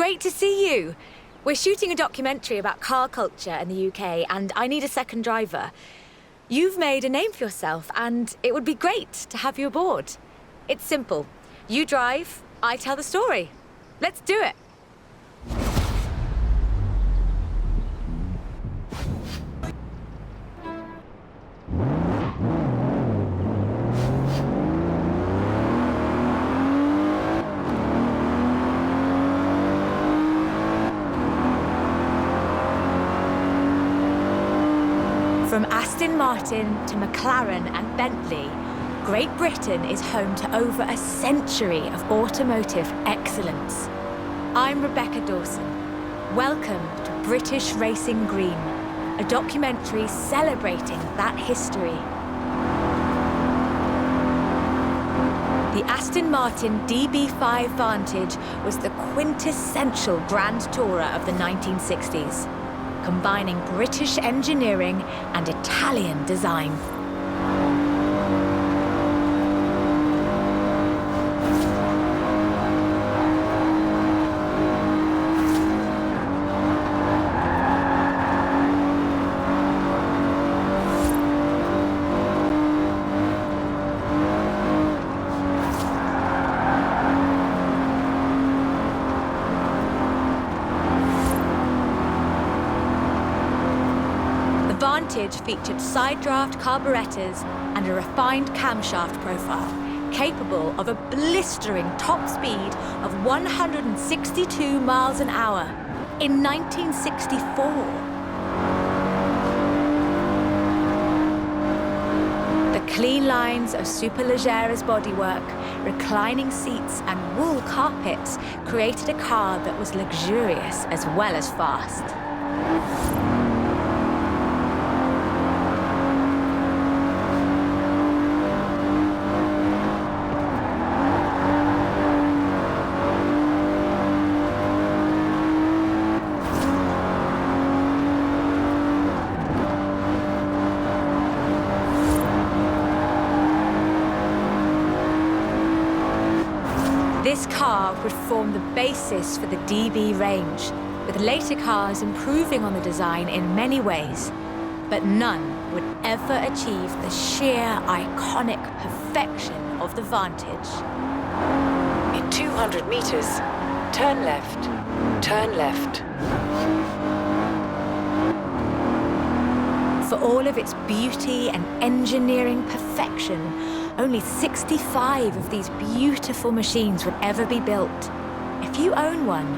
Great to see you. We're shooting a documentary about car culture in the UK, and I need a second driver. You've made a name for yourself, and it would be great to have you aboard. It's simple. You drive, I tell the story. Let's do it. From Aston Martin to McLaren and Bentley, Great Britain is home to over a century of automotive excellence. I'm Rebecca Dawson. Welcome to British Racing Green, a documentary celebrating that history. The Aston Martin DB5 Vantage was the quintessential Grand Tourer of the 1960s, combining British engineering and Italian design. Vantage featured side-draft carburetors and a refined camshaft profile, capable of a blistering top speed of 162 miles an hour in 1964. The clean lines of Superleggera's bodywork, reclining seats and wool carpets created a car that was luxurious as well as fast. This car would form the basis for the DB range, with later cars improving on the design in many ways. But none would ever achieve the sheer iconic perfection of the Vantage. In 200 meters, turn left, turn left. For all of its beauty and engineering perfection, only 65 of these beautiful machines would ever be built. If you own one,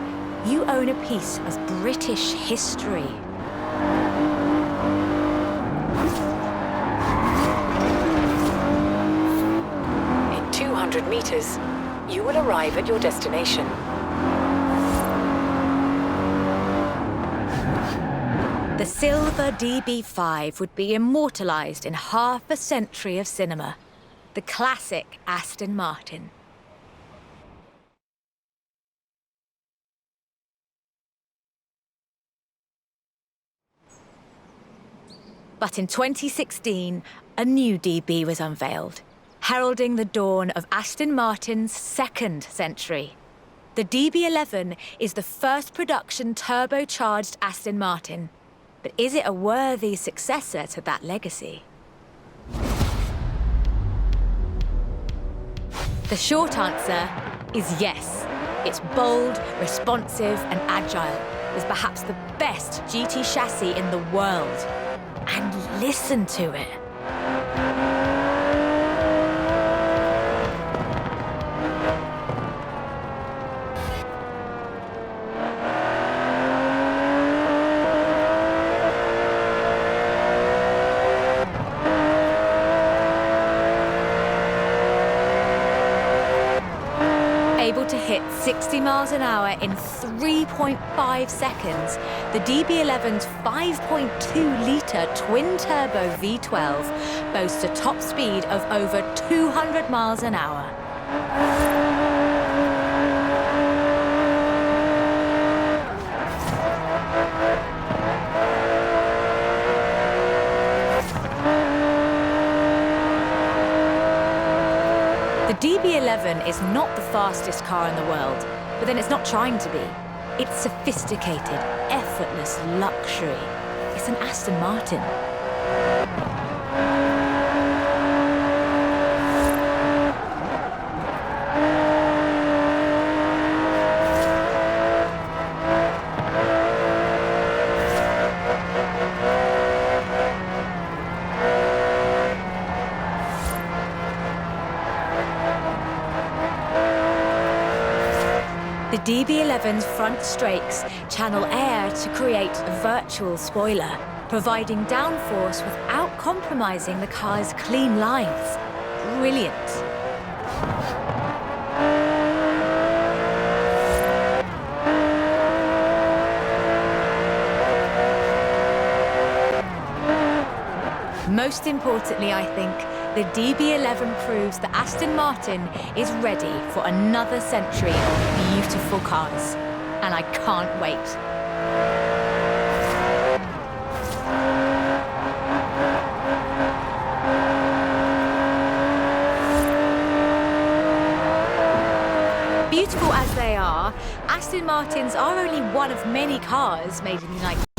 you own a piece of British history. In 200 meters, you will arrive at your destination. The silver DB5 would be immortalized in half a century of cinema. The classic Aston Martin. But in 2016, a new DB was unveiled, heralding the dawn of Aston Martin's second century. The DB11 is the first production turbocharged Aston Martin. But is it a worthy successor to that legacy? The short answer is yes. It's bold, responsive, and agile, with perhaps the best GT chassis in the world. And listen to it. Able to hit 60 miles an hour in 3.5 seconds, the DB11's 5.2-litre twin-turbo V12 boasts a top speed of over 200 miles an hour. The DB11 is not the fastest car in the world, but then it's not trying to be. It's sophisticated, effortless luxury. It's an Aston Martin. The DB11's front strakes channel air to create a virtual spoiler, providing downforce without compromising the car's clean lines. Brilliant. Most importantly, I think, the DB11 proves that Aston Martin is ready for another century of beautiful cars. And I can't wait. Beautiful as they are, Aston Martins are only one of many cars made in the United States.